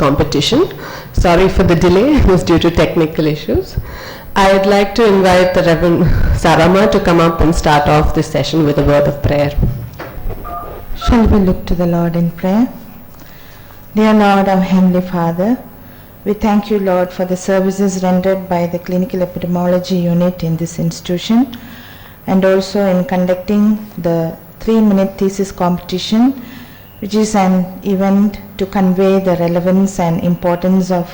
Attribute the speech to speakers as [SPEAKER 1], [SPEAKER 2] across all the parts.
[SPEAKER 1] competition. Sorry for the delay, it was due to technical issues. I'd like to invite the Reverend Sarama to come up and start off this session with a word of prayer.
[SPEAKER 2] Shall we look to the Lord in prayer? Dear Lord, our Heavenly Father, we thank you, Lord, for the services rendered by the Clinical Epidemiology Unit in this institution, and also in conducting the 3-minute thesis competition, which is an event to convey the relevance and importance of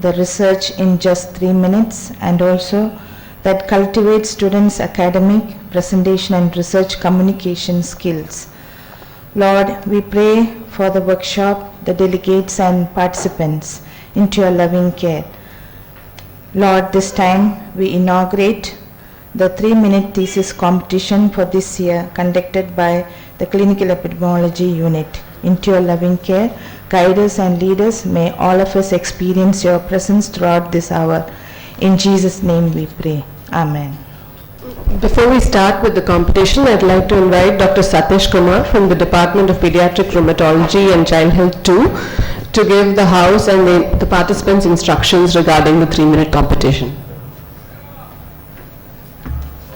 [SPEAKER 2] the research in just 3 minutes, and also that cultivates students' academic, presentation and research communication skills. Lord, we pray for the workshop, the delegates and participants into your loving care. Lord, this time we inaugurate the 3-minute thesis competition for this year conducted by the Clinical Epidemiology Unit. Into your loving care, guide us and lead us. May all of us experience your presence throughout this hour. In Jesus' name we pray. Amen.
[SPEAKER 1] Before we start with the competition, I'd like to invite Dr. Satish Kumar from the Department of Pediatric Rheumatology and Child Health 2 to give the House and the participants instructions regarding the 3-minute competition.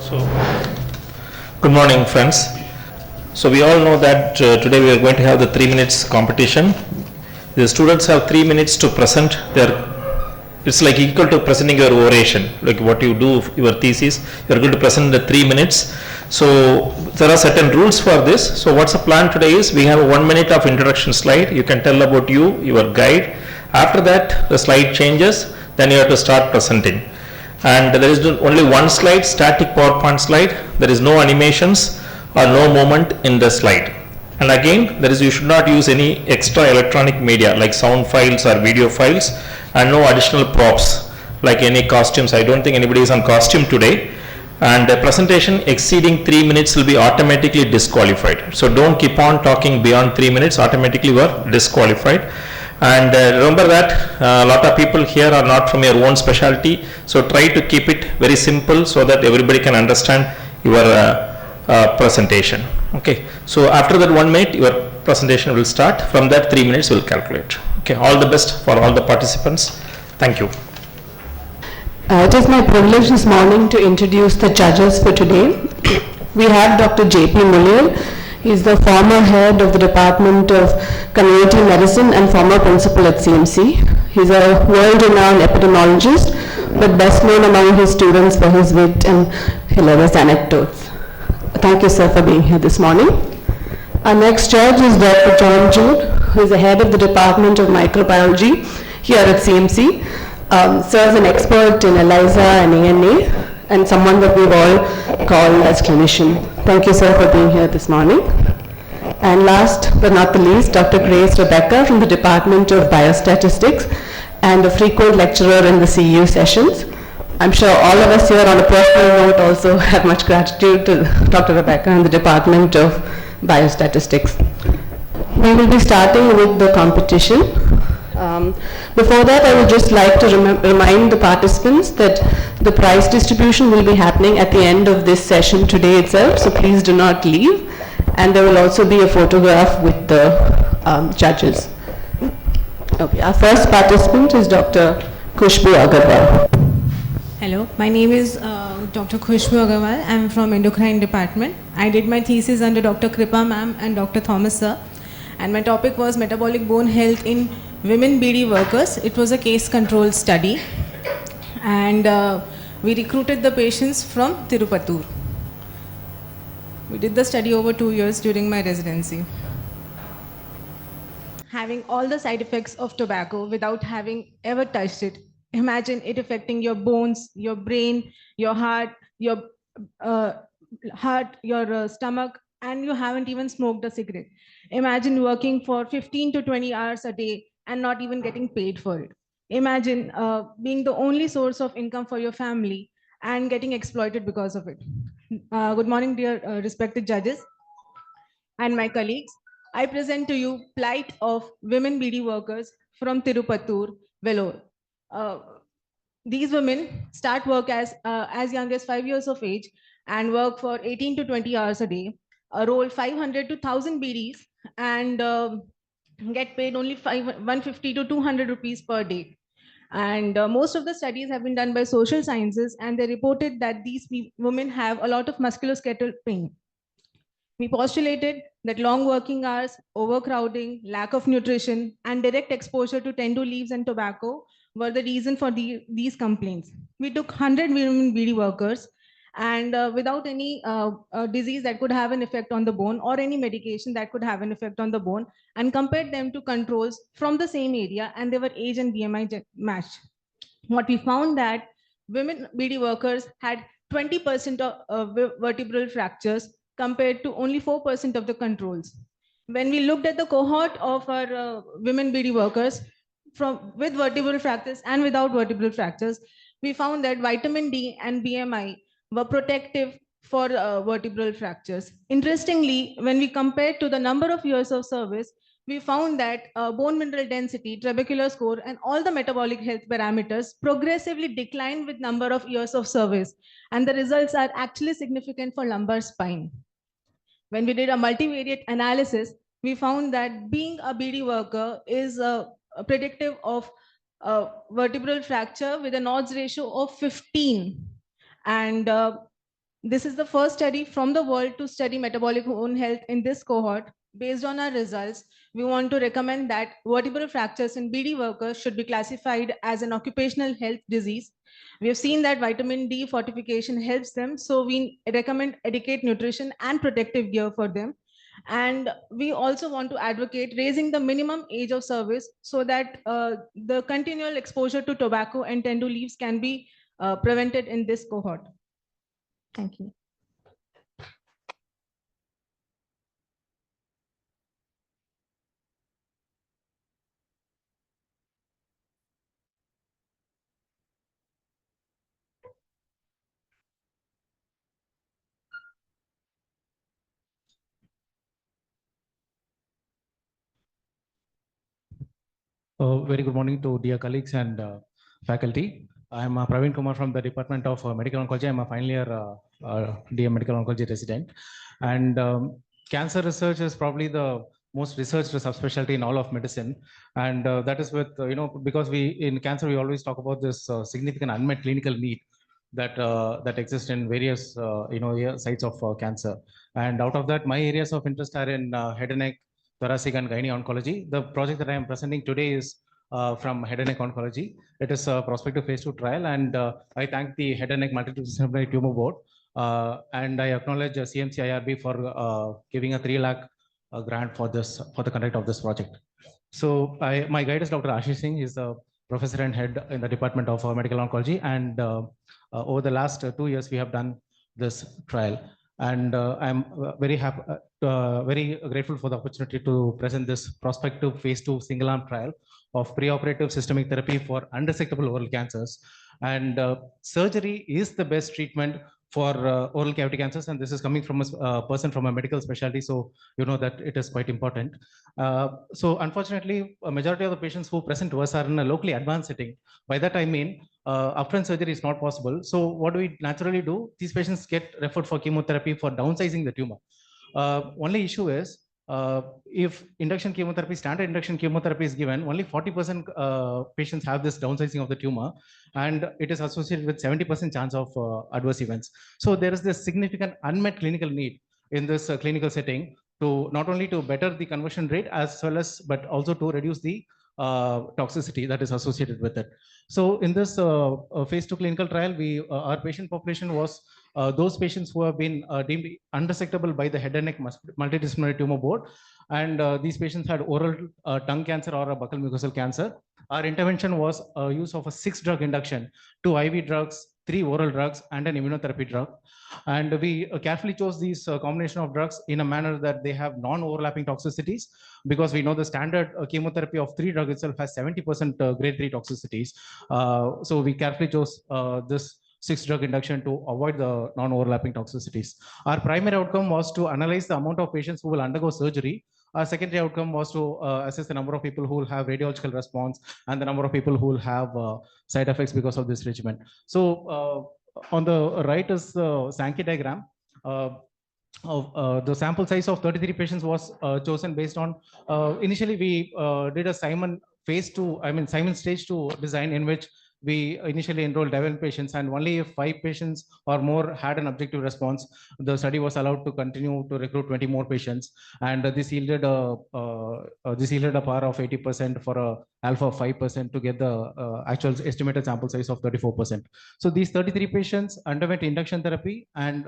[SPEAKER 3] So, good morning, friends. So we all know that today we are going to have the 3 minutes competition. The students have 3 minutes to present their, it's like equal to presenting your oration, like what you do, your thesis, you are going to present the 3 minutes. So there are certain rules for this. So what's the plan today is, we have a 1 minute of introduction slide. You can tell about you, your guide. After that, the slide changes, then you have to start presenting. And there is only one slide, static PowerPoint slide. There is no animations or no movement in the slide. And again, you should not use any extra electronic media like sound files or video files, and no additional props like any costumes. I don't think anybody is on costume today. And the presentation exceeding 3 minutes will be automatically disqualified. So don't keep on talking beyond 3 minutes, automatically you are disqualified. And remember that a lot of people here are not from your own specialty, so try to keep it very simple so that everybody can understand your presentation. Okay, so after that 1 minute your presentation will start. From that 3 minutes will calculate. Okay, all the best for all the participants. Thank you.
[SPEAKER 1] It is my privilege this morning to introduce the judges for today. We have Dr. J.P. Mullier. He is the former head of the Department of Community Medicine and former principal at CMC. He is a world-renowned epidemiologist, but best known among his students for his wit and hilarious anecdotes. Thank you, sir, for being here this morning. Our next judge is Dr. John Jude, who is the head of the Department of Microbiology here at CMC. Serves an expert in ELISA and ANA, and someone that we've all called as clinician. Thank you, sir, for being here this morning. And last but not the least, Dr. Grace Rebecca from the Department of Biostatistics and a frequent lecturer in the CEU sessions. I'm sure all of us here on a personal note also have much gratitude to Dr. Rebecca and the Department of Biostatistics. We will be starting with the competition. Before that, I would just like to remind the participants that the prize distribution will be happening at the end of this session today itself, so please do not leave. And there will also be a photograph with the judges. Okay, our first participant is Dr. Khushbu Agarwal.
[SPEAKER 4] Hello, my name is Dr. Khushbu Agarwal. I'm from Endocrine Department. I did my thesis under Dr. Kripa ma'am and Dr. Thomas sir. And my topic was metabolic bone health in women BD workers. It was a case control study. And we recruited the patients from Tirupattur. We did the study over 2 years during my residency. Having all the side effects of tobacco without having ever touched it. Imagine it affecting your bones, your brain, your heart, your stomach, and you haven't even smoked a cigarette. Imagine working for 15 to 20 hours a day and not even getting paid for it. Imagine being the only source of income for your family and getting exploited because of it. Good morning, dear respected judges and my colleagues. I present to you plight of women BD workers from Tirupattur, Vellore. These women start work as young as 5 years of age and work for 18 to 20 hours a day, roll 500 to 1000 BDs, and get paid only 150 to 200 rupees per day. And most of the studies have been done by social sciences, and they reported that these women have a lot of musculoskeletal pain. We postulated that long working hours, overcrowding, lack of nutrition, and direct exposure to tendu leaves and tobacco were the reason for these complaints. We took 100 women BD workers and without any disease that could have an effect on the bone or any medication that could have an effect on the bone, and compared them to controls from the same area, and they were age and BMI matched. What we found that women BD workers had 20% of vertebral fractures compared to only 4% of the controls. When we looked at the cohort of our women BD workers with vertebral fractures and without vertebral fractures, we found that vitamin D and BMI were protective for vertebral fractures. Interestingly, when we compared to the number of years of service, we found that bone mineral density, trabecular score, and all the metabolic health parameters progressively declined with number of years of service. And the results are actually significant for lumbar spine. When we did a multivariate analysis, we found that being a BD worker is predictive of vertebral fracture with an odds ratio of 15. And this is the first study from the world to study metabolic bone health in this cohort. Based on our results, we want to recommend that vertebral fractures in BD workers should be classified as an occupational health disease. We have seen that vitamin D fortification helps them, so we recommend adequate nutrition and protective gear for them. And we also want to advocate raising the minimum age of service so that the continual exposure to tobacco and tendu leaves can be prevented in this cohort. Thank you.
[SPEAKER 5] Very good morning to dear colleagues and faculty. I am Praveen Kumar from the Department of Medical Oncology. I am a final year DM Medical Oncology resident. And cancer research is probably the most researched subspecialty in all of medicine. And that is with, because in cancer, we always talk about this significant unmet clinical need that exists in various, sites of cancer. And out of that, my areas of interest are in head and neck, thoracic and gynae oncology. The project that I am presenting today is from head and neck oncology. It is a prospective phase 2 trial, and I thank the Head and Neck Multidisciplinary Tumor Board, and I acknowledge CMC IRB for giving a 3 lakh grant for the conduct of this project. So my guide is Dr. Ashish Singh. He's the professor and head in the Department of Medical Oncology, and over the last 2 years, we have done this trial. And I'm very happy, very grateful for the opportunity to present this prospective phase 2 single arm trial of preoperative systemic therapy for unresectable oral cancers. And surgery is the best treatment for oral cavity cancers, and this is coming from a person from a medical specialty, so you know that it is quite important. So unfortunately, a majority of the patients who present to us are in a locally advanced setting. By that I mean upfront surgery is not possible. So what do we naturally do? These patients get referred for chemotherapy for downsizing the tumor. Only issue is if induction chemotherapy, standard induction chemotherapy is given, only 40% patients have this downsizing of the tumor, and it is associated with 70% chance of adverse events. So there is this significant unmet clinical need in this clinical setting to not only to better the conversion rate as well as, but also to reduce the toxicity that is associated with it. So in this phase 2 clinical trial, our patient population was those patients who have been deemed unresectable by the Head and Neck Multidisciplinary Tumor Board, and these patients had oral tongue cancer or a buccal mucosal cancer. Our intervention was use of a 6-drug induction, 2 IV drugs, 3 oral drugs, and an immunotherapy drug. And we carefully chose these combination of drugs in a manner that they have non-overlapping toxicities, because we know the standard chemotherapy of 3 drugs itself has 70% grade 3 toxicities. So we carefully chose this 6-drug induction to avoid the non-overlapping toxicities. Our primary outcome was to analyze the amount of patients who will undergo surgery. Our secondary outcome was to assess the number of people who will have radiological response and the number of people who will have side effects because of this regimen. So on the right is the Sankey diagram. the sample size of 33 patients was chosen based on, initially we did a Simon stage 2 design, in which we initially enrolled 11 patients, and only if 5 patients or more had an objective response, the study was allowed to continue to recruit 20 more patients. And this yielded a power of 80% for a alpha of 5% to get the actual estimated sample size of 34%. So these 33 patients underwent induction therapy, and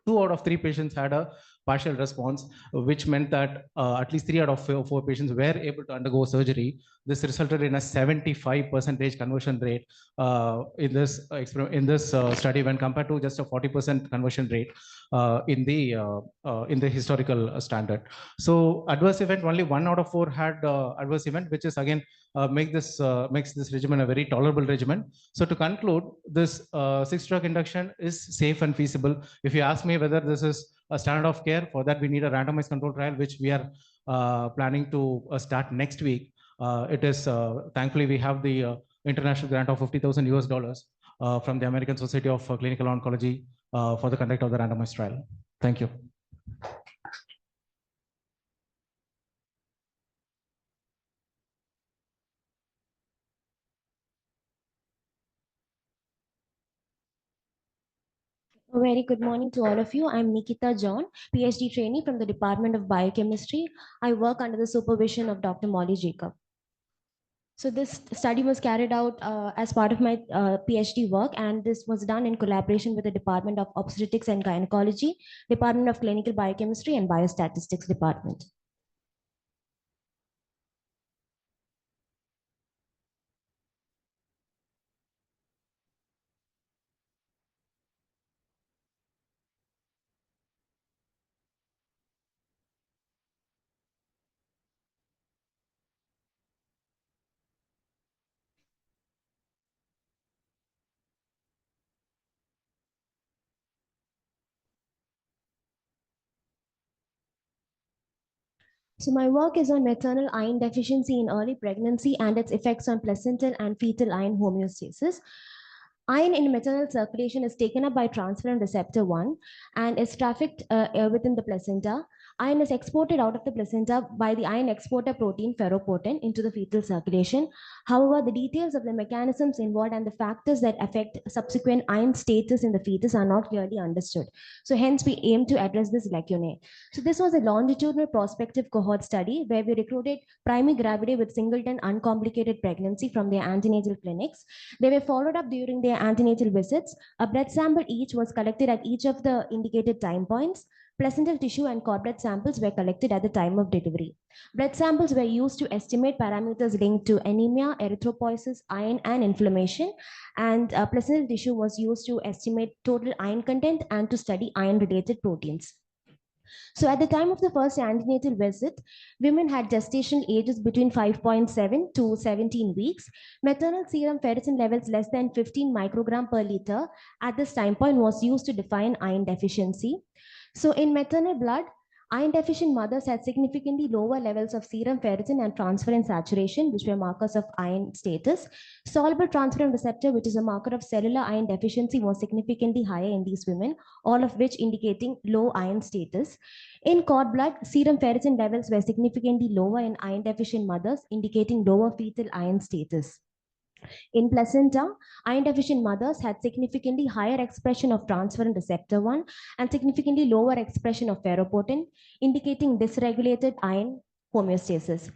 [SPEAKER 5] 2 out of 3 patients had a partial response, which meant that at least 3 out of 4 patients were able to undergo surgery. This resulted in a 75% conversion rate in this study, when compared to just a 40% conversion rate in the historical standard. So adverse event, only 1 out of 4 had adverse event, which is again makes this regimen a very tolerable regimen. So to conclude, this 6-drug induction is safe and feasible. If you ask me whether this is a standard of care, for that we need a randomized control trial, which we are planning to start next week. It is thankfully we have the international grant of $50,000 from the American Society of Clinical Oncology for the conduct of the randomized trial. Thank you.
[SPEAKER 6] A very good morning to all of you. I'm Nikita John, PhD trainee from the Department of Biochemistry. I work under the supervision of Dr. Molly Jacob. So this study was carried out as part of my PhD work, and this was done in collaboration with the Department of Obstetrics and Gynecology, Department of Clinical Biochemistry, and Biostatistics Department. So my work is on maternal iron deficiency in early pregnancy and its effects on placental and fetal iron homeostasis. Iron in maternal circulation is taken up by transferrin receptor 1 and is trafficked within the placenta. Iron is exported out of the placenta by the iron exporter protein ferroportin into the fetal circulation. However, the details of the mechanisms involved and the factors that affect subsequent iron status in the fetus are not clearly understood. So hence we aim to address this lacunae. So this was a longitudinal prospective cohort study where we recruited primary gravidae with singleton uncomplicated pregnancy from their antenatal clinics. They were followed up during their antenatal visits. A blood sample each was collected at each of the indicated time points. Placental tissue and cord blood samples were collected at the time of delivery. Blood samples were used to estimate parameters linked to anemia, erythropoiesis, iron, and inflammation. And placental tissue was used to estimate total iron content and to study iron-related proteins. So at the time of the first antenatal visit, women had gestational ages between 5.7 to 17 weeks. Maternal serum ferritin levels less than 15 microgram per liter at this time point was used to define iron deficiency. So in maternal blood, iron deficient mothers had significantly lower levels of serum ferritin and transferrin saturation, which were markers of iron status. Soluble transferrin receptor, which is a marker of cellular iron deficiency, was significantly higher in these women, all of which indicating low iron status. In cord blood, serum ferritin levels were significantly lower in iron deficient mothers, indicating lower fetal iron status. In placenta, iron deficient mothers had significantly higher expression of transferrin receptor 1 and significantly lower expression of ferroportin, indicating dysregulated iron homeostasis.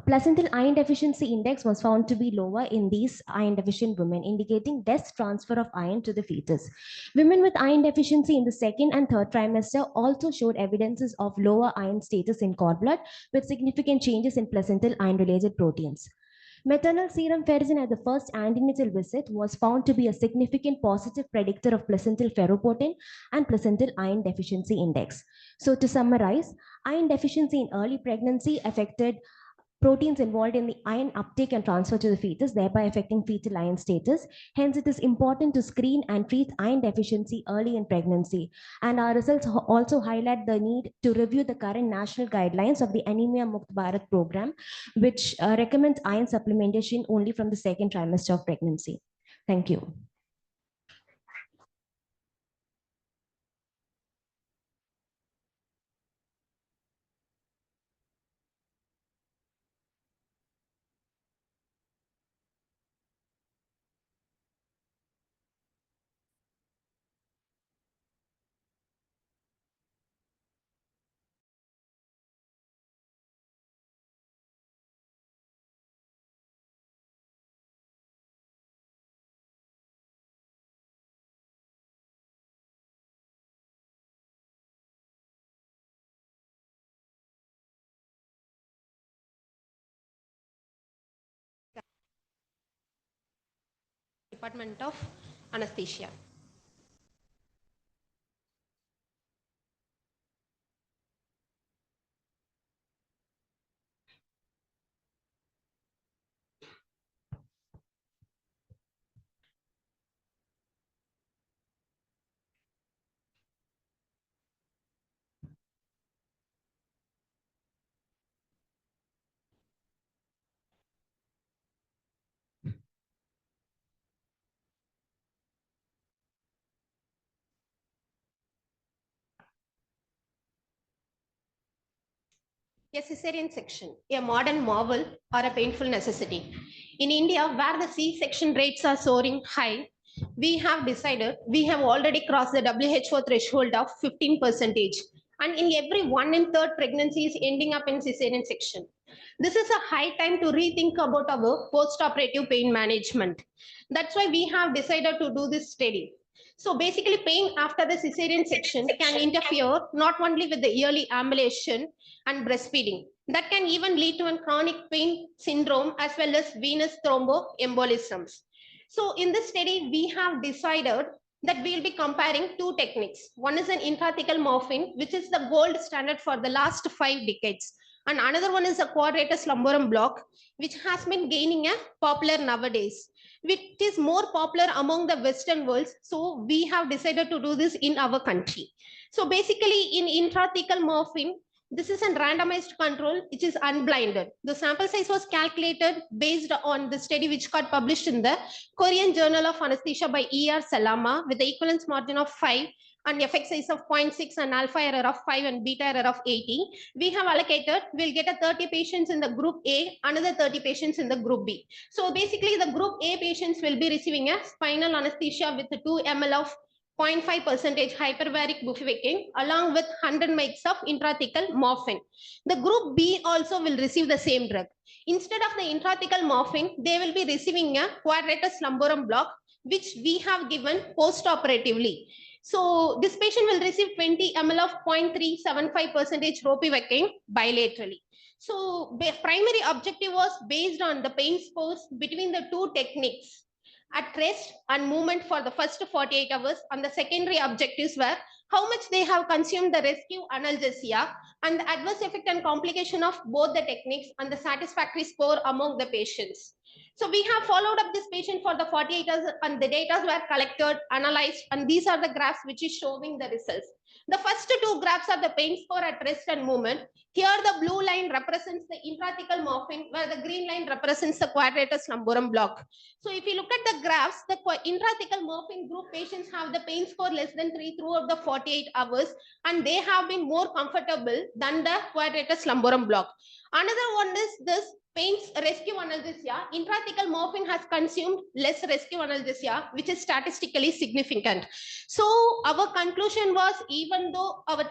[SPEAKER 6] Placental iron deficiency index was found to be lower in these iron deficient women, indicating less transfer of iron to the fetus. Women with iron deficiency in the second and third trimester also showed evidences of lower iron status in cord blood with significant changes in placental iron-related proteins. Maternal serum ferritin at the first antenatal visit was found to be a significant positive predictor of placental ferroportin and placental iron deficiency index. So to summarize, iron deficiency in early pregnancy affected proteins involved in the iron uptake and transfer to the fetus, thereby affecting fetal iron status. Hence, it is important to screen and treat iron deficiency early in pregnancy. And our results also highlight the need to review the current national guidelines of the Anemia Mukt Bharat program, which recommends iron supplementation only from the second trimester of pregnancy. Thank you.
[SPEAKER 7] Department of Anesthesia. A cesarean section, a modern marvel or a painful necessity. In India, where the C-section rates are soaring high, we have already crossed the WHO threshold of 15%. And in every 1 in 3 pregnancy is ending up in cesarean section. This is a high time to rethink about our post-operative pain management. That's why we have decided to do this study. So basically, pain after the cesarean section can interfere not only with the early ambulation and breastfeeding, that can even lead to a chronic pain syndrome as well as venous thromboembolisms. So in this study, we have decided that we'll be comparing 2 techniques. One is an intrathecal morphine, which is the gold standard for the last 5 decades. And another one is a quadratus lumborum block, which has been gaining a popular nowadays, which is more popular among the Western worlds. So we have decided to do this in our country. So basically in intrathecal morphine, this is a randomized control, which is unblinded. The sample size was calculated based on the study which got published in the Korean Journal of Anesthesia by E.R. Salama with the equivalence margin of 5 and effect size of 0.6 and alpha error of 5 and beta error of 80. We have allocated, we'll get a 30 patients in the group A, another 30 patients in the group B. So basically the group A patients will be receiving a spinal anesthesia with 2 ml of 0.5% hyperbaric bupivacaine along with 100 mg of intrathecal morphine. The group B also will receive the same drug. Instead of the intrathecal morphine, they will be receiving a quadratus lumborum block, which we have given post-operatively. So this patient will receive 20 ml of 0.375% ropivacaine bilaterally. So the primary objective was based on the pain scores between the 2 techniques at rest and movement for the first 48 hours, and the secondary objectives were how much they have consumed the rescue analgesia and the adverse effect and complication of both the techniques and the satisfactory score among the patients. So we have followed up this patient for the 48 hours and the data were collected, analyzed, and these are the graphs which is showing the results. The first 2 graphs are the pain score at rest and movement. Here the blue line represents the intrathecal morphine, where the green line represents the quadratus lumborum block. So if you look at the graphs, the intrathecal morphine group patients have the pain score less than 3 throughout the 48 hours, and they have been more comfortable than the quadratus lumborum block. Another one is this pain rescue analgesia. Intrathecal morphine has consumed less rescue analgesia, which is statistically significant. So our conclusion was, even though our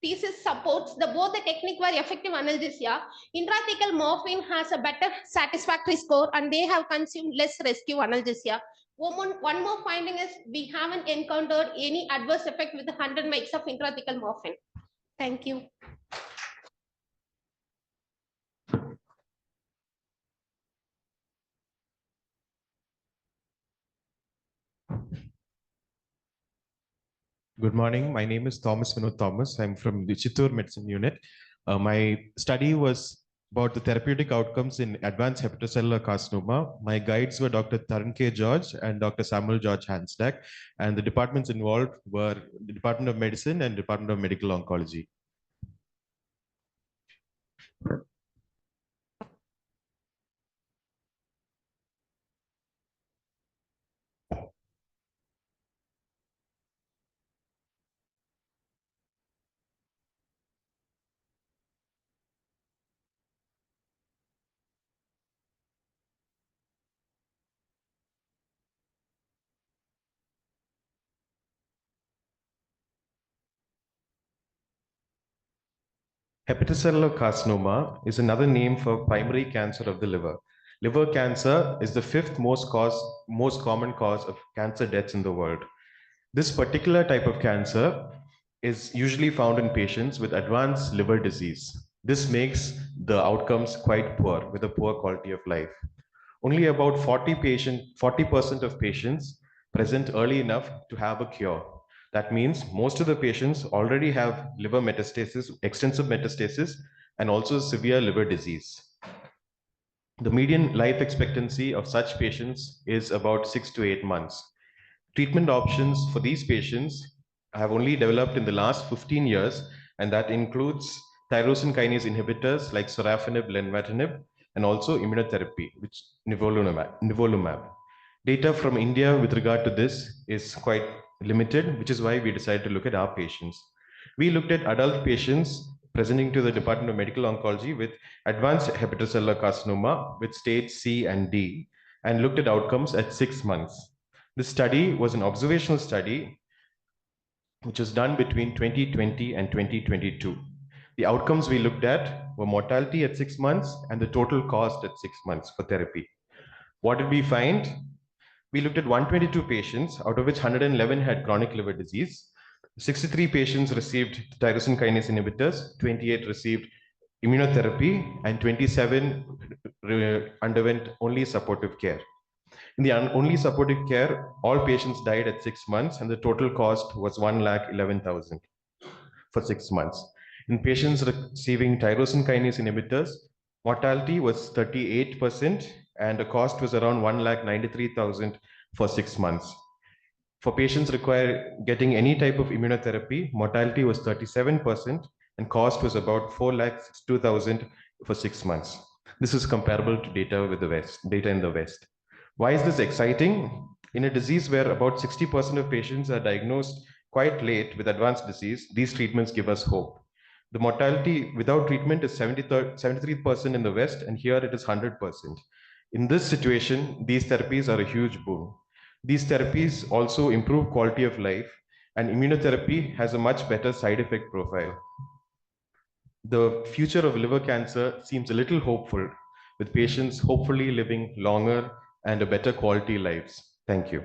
[SPEAKER 7] thesis supports both the technique were effective analgesia, intrathecal morphine has a better satisfactory score and they have consumed less rescue analgesia. One more finding is we haven't encountered any adverse effect with 100 mg of intrathecal morphine. Thank you.
[SPEAKER 8] Good morning. My name is Thomas Vinod Thomas. I'm from the Chittoor Medicine Unit. My study was about the therapeutic outcomes in advanced hepatocellular carcinoma. My guides were Dr. Tarun K. George and Dr. Samuel George Hansdack, and the departments involved were the Department of Medicine and Department of Medical Oncology. Hepatocellular carcinoma is another name for primary cancer of the liver. Liver cancer is the 5th most common cause of cancer deaths in the world. This particular type of cancer is usually found in patients with advanced liver disease. This makes the outcomes quite poor, with a poor quality of life. only about 40% of patients present early enough to have a cure. That means most of the patients already have liver metastasis, extensive metastasis, and also severe liver disease. The median life expectancy of such patients is about 6 to 8 months. Treatment options for these patients have only developed in the last 15 years, and that includes tyrosine kinase inhibitors like sorafenib, lenvatinib, and also immunotherapy, which nivolumab. Data from India with regard to this is quite limited, which is why we decided to look at our patients. We looked at adult patients presenting to the Department of Medical Oncology with advanced hepatocellular carcinoma with stage C and D, and looked at outcomes at 6 months. This study was an observational study which was done between 2020 and 2022. The outcomes we looked at were mortality at 6 months and the total cost at 6 months for therapy. What did we find? We looked at 122 patients, out of which 111 had chronic liver disease. 63 patients received tyrosine kinase inhibitors, 28 received immunotherapy, and 27 underwent only supportive care. In the only supportive care, all patients died at 6 months, and the total cost was 1,11,000 for 6 months. In patients receiving tyrosine kinase inhibitors, mortality was 38%, and the cost was around 1,93,000 for 6 months. For patients getting any type of immunotherapy, mortality was 37%, and cost was about 4,62,000 for 6 months. This is comparable to data in the West. Why is this exciting? In a disease where about 60% of patients are diagnosed quite late with advanced disease, these treatments give us hope. The mortality without treatment is 73% in the West, and here it is 100%. In this situation, these therapies are a huge boon. These therapies also improve quality of life, and immunotherapy has a much better side effect profile. The future of liver cancer seems a little hopeful, with patients hopefully living longer and a better quality lives. Thank you.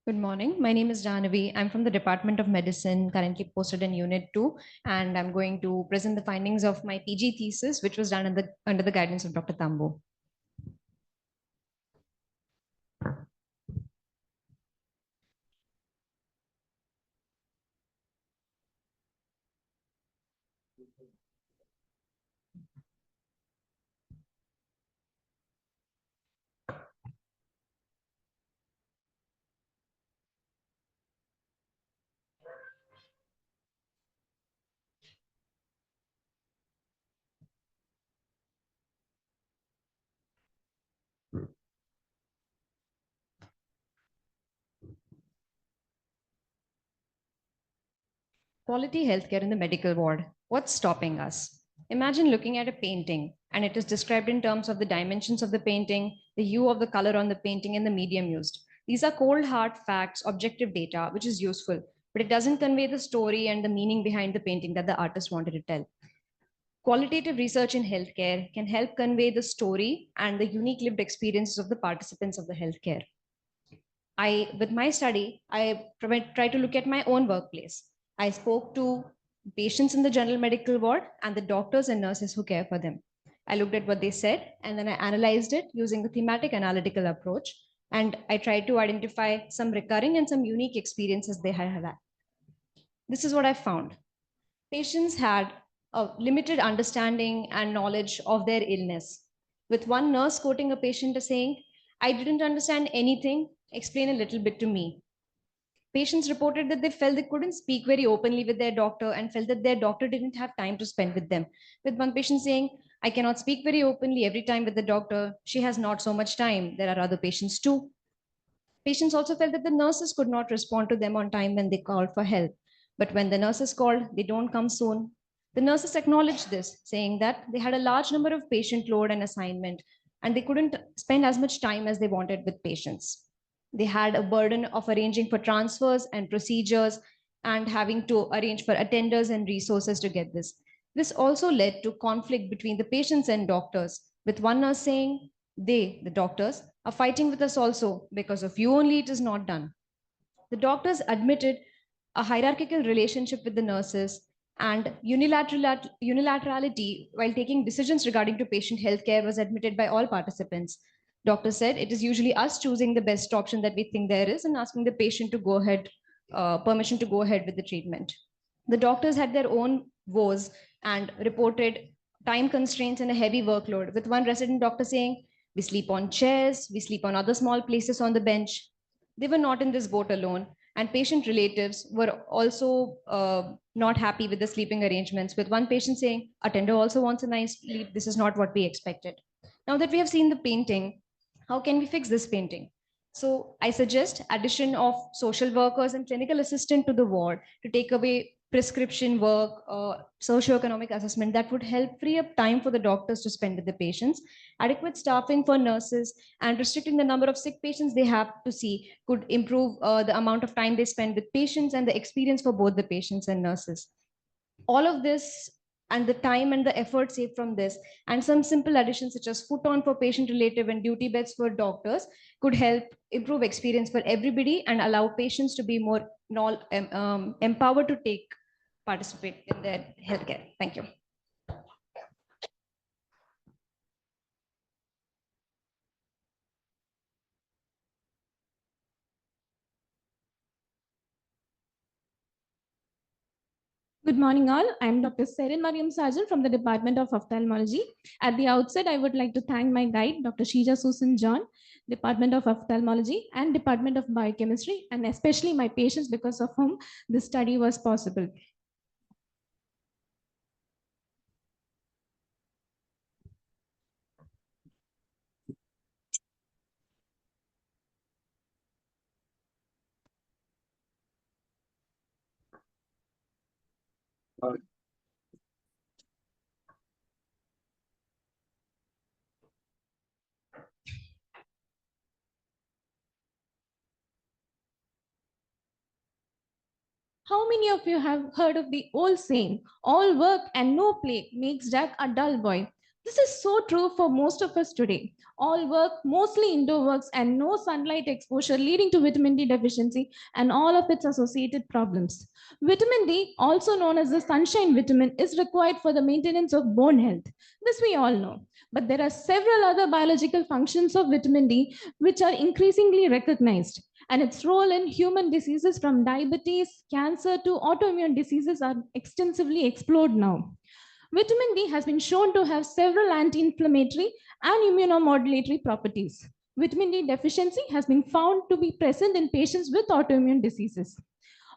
[SPEAKER 9] Good morning. My name is Jahnavi. I'm from the Department of Medicine, currently posted in Unit 2, and I'm going to present the findings of my PG thesis, which was done under the guidance of Dr. THAMBU. Quality healthcare in the medical ward. What's stopping us? Imagine looking at a painting and it is described in terms of the dimensions of the painting, the hue of the color on the painting, and the medium used. These are cold, hard facts, objective data, which is useful, but it doesn't convey the story and the meaning behind the painting that the artist wanted to tell. Qualitative research in healthcare can help convey the story and the unique lived experiences of the participants of the healthcare. With my study, I tried to look at my own workplace. I spoke to patients in the general medical ward and the doctors and nurses who care for them. I looked at what they said, and then I analyzed it using the thematic analytical approach. And I tried to identify some recurring and some unique experiences they had had. This is what I found. Patients had a limited understanding and knowledge of their illness. With one nurse quoting a patient as saying, "I didn't understand anything, explain a little bit to me." Patients reported that they felt they couldn't speak very openly with their doctor and felt that their doctor didn't have time to spend with them. With one patient saying, "I cannot speak very openly every time with the doctor. She has not so much time. There are other patients too." Patients also felt that the nurses could not respond to them on time when they called for help. But when the nurses called, they don't come soon. The nurses acknowledged this, saying that they had a large number of patient load and assignment, and they couldn't spend as much time as they wanted with patients. They had a burden of arranging for transfers and procedures and having to arrange for attenders and resources to get this. This also led to conflict between the patients and doctors, with one nurse saying, they, the doctors, are fighting with us also because of you only it is not done. The doctors admitted a hierarchical relationship with the nurses and unilaterality while taking decisions regarding to patient healthcare was admitted by all participants. Doctor said it is usually us choosing the best option that we think there is and asking the patient to go ahead, permission to go ahead with the treatment. The doctors had their own woes and reported time constraints and a heavy workload, with one resident doctor saying, we sleep on chairs, we sleep on other small places on the bench. They were not in this boat alone, and patient relatives were also not happy with the sleeping arrangements, with one patient saying, attender also wants a nice sleep, this is not what we expected. Now that we have seen the painting, how can we fix this painting? So I suggest addition of social workers and clinical assistant to the ward to take away prescription work, socioeconomic assessment that would help free up time for the doctors to spend with the patients, adequate staffing for nurses, and restricting the number of sick patients they have to see could improve the amount of time they spend with patients and the experience for both the patients and nurses. All of this and the time and the effort saved from this and some simple additions such as futon for patient relative and duty beds for doctors could help improve experience for everybody and allow patients to be more empowered to participate in their healthcare. Thank you.
[SPEAKER 4] Good morning, all. I'm Dr. Serin Mariam Sarjan from the Department of Ophthalmology. At the outset, I would like to thank my guide, Dr. Sheija Susan John, Department of Ophthalmology and Department of Biochemistry, and especially my patients because of whom this study was possible. How many of you have heard of the old saying, all work and no play makes Jack a dull boy? This is so true for most of us today. All work, mostly indoor works, and no sunlight exposure leading to vitamin D deficiency and all of its associated problems. Vitamin D, also known as the sunshine vitamin, is required for the maintenance of bone health. This we all know. But there are several other biological functions of vitamin D which are increasingly recognized, and its role in human diseases from diabetes, cancer to autoimmune diseases are extensively explored now. Vitamin D has been shown to have several anti-inflammatory and immunomodulatory properties. Vitamin D deficiency has been found to be present in patients with autoimmune diseases.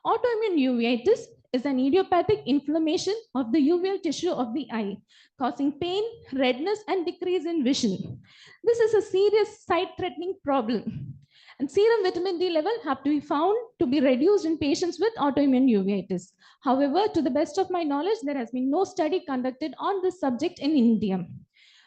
[SPEAKER 4] Autoimmune uveitis is an idiopathic inflammation of the uveal tissue of the eye, causing pain, redness, and decrease in vision. This is a serious sight-threatening problem. And serum vitamin D level have to be found to be reduced in patients with autoimmune uveitis. However, to the best of my knowledge, there has been no study conducted on this subject in India.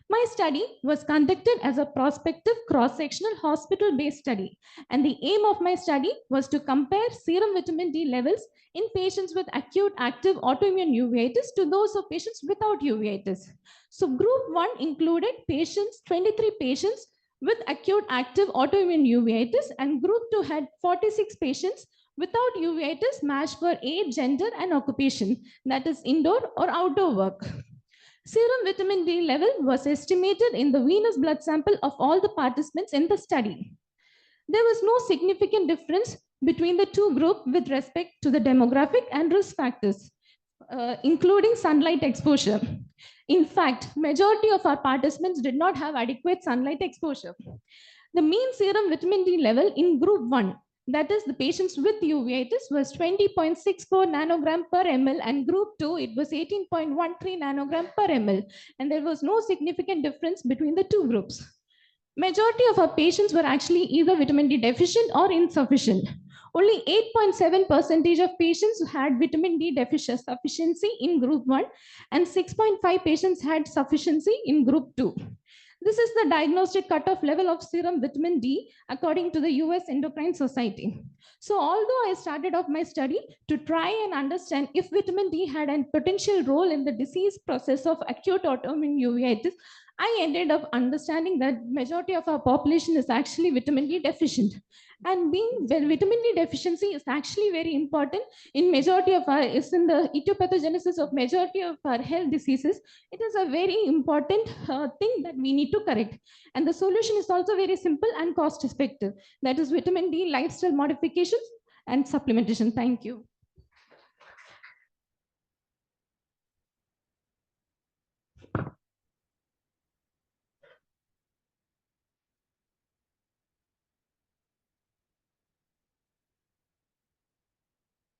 [SPEAKER 4] My study was conducted as a prospective cross-sectional hospital-based study, and the aim of my study was to compare serum vitamin D levels in patients with acute active autoimmune uveitis to those of patients without uveitis. So group 1 included 23 patients with acute active autoimmune uveitis, and group 2 had 46 patients without uveitis matched for age, gender, and occupation, that is indoor or outdoor work. Serum vitamin D level was estimated in the venous blood sample of all the participants in the study. There was no significant difference between the two groups with respect to the demographic and risk factors, including sunlight exposure. In fact, majority of our participants did not have adequate sunlight exposure. The mean serum vitamin D level in group 1, that is the patients with uveitis, was 20.64 nanogram per ml, and group 2, it was 18.13 nanogram per ml. And there was no significant difference between the two groups. Majority of our patients were actually either vitamin D deficient or insufficient. Only 8.7% of patients had vitamin D sufficiency in group 1 and 6.5 patients had sufficiency in group 2. This is the diagnostic cutoff level of serum vitamin D according to the US Endocrine Society. So although I started off my study to try and understand if vitamin D had a potential role in the disease process of acute autoimmune uveitis, I ended up understanding that majority of our population is actually vitamin D deficient. And vitamin D deficiency is actually very important in majority of our, is in the etiopathogenesis of majority of our health diseases. It is a very important thing that we need to correct. And the solution is also very simple and cost effective. That is vitamin D lifestyle modifications and supplementation. Thank you.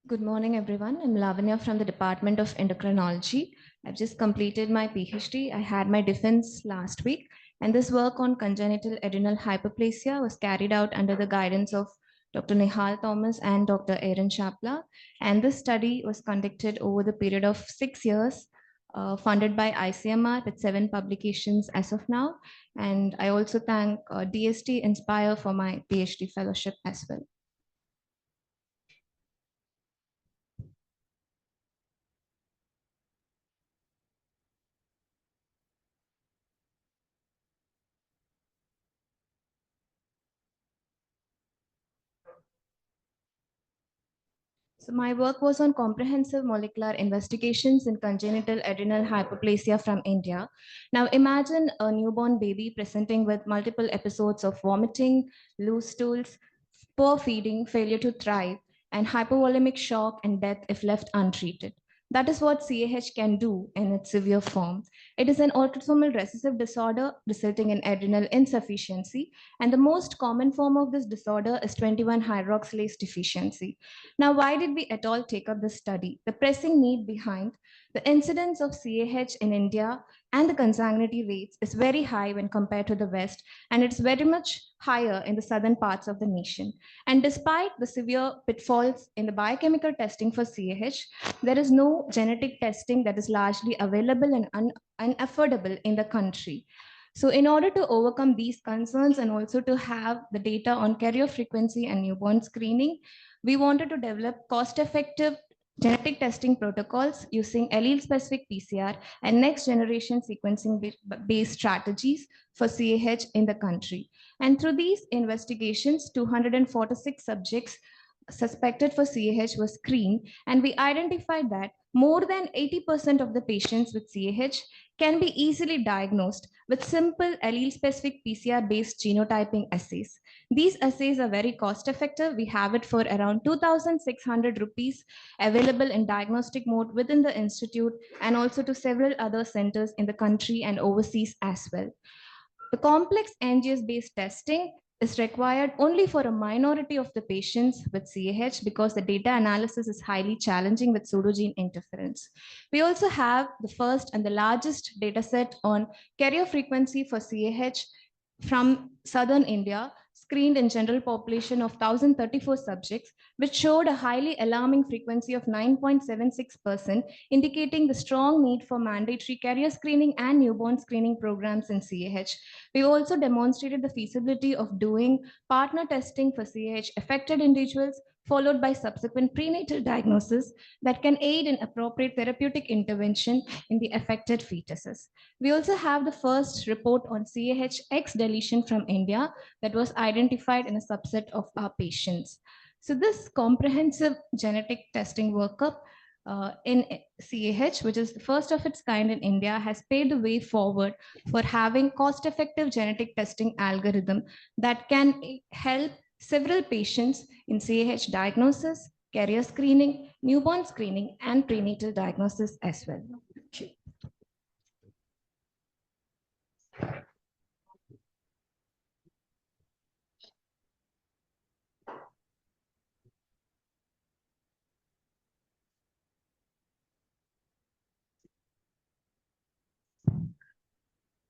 [SPEAKER 10] Good morning, everyone. I'm Lavanya from the Department of Endocrinology. I've just completed my PhD. I had my defense last week, and this work on congenital adrenal hyperplasia was carried out under the guidance of Dr. Nihal Thomas and Dr. Aaron Chapla. And this study was conducted over the period of 6 years, funded by ICMR with 7 publications as of now. And I also thank DST Inspire for my PhD fellowship as well. So my work was on comprehensive molecular investigations in congenital adrenal hyperplasia from India. Now imagine a newborn baby presenting with multiple episodes of vomiting, loose stools, poor feeding, failure to thrive, and hypovolemic shock and death if left untreated. That is what CAH can do in its severe form. It is an autosomal recessive disorder resulting in adrenal insufficiency, and the most common form of this disorder is 21-hydroxylase deficiency. Now, why did we at all take up this study? The pressing need behind the incidence of CAH in India and the consanguinity rates is very high when compared to the West, and it's very much higher in the southern parts of the nation. And despite the severe pitfalls in the biochemical testing for CAH, there is no genetic testing that is largely available and unaffordable in the country. So in order to overcome these concerns and also to have the data on carrier frequency and newborn screening, we wanted to develop cost-effective genetic testing protocols using allele-specific PCR and next-generation sequencing-based strategies for CAH in the country. And through these investigations, 246 subjects suspected for CAH were screened, and we identified that more than 80% of the patients with CAH can be easily diagnosed with simple allele-specific PCR-based genotyping assays. These assays are very cost-effective. We have it for around 2,600 rupees available in diagnostic mode within the institute and also to several other centers in the country and overseas as well. The complex NGS-based testing is required only for a minority of the patients with CAH because the data analysis is highly challenging with pseudogene interference. We also have the first and the largest data set on carrier frequency for CAH from southern India, screened in general population of 1,034 subjects, which showed a highly alarming frequency of 9.76%, indicating the strong need for mandatory carrier screening and newborn screening programs in CAH. We also demonstrated the feasibility of doing partner testing for CAH affected individuals, followed by subsequent prenatal diagnosis that can aid in appropriate therapeutic intervention in the affected fetuses. We also have the first report on CAH X deletion from India that was identified in a subset of our patients. So this comprehensive genetic testing workup in CAH, which is the first of its kind in India, has paved the way forward for having cost-effective genetic testing algorithm that can help several patients in CAH diagnosis, carrier screening, newborn screening, and prenatal diagnosis as well.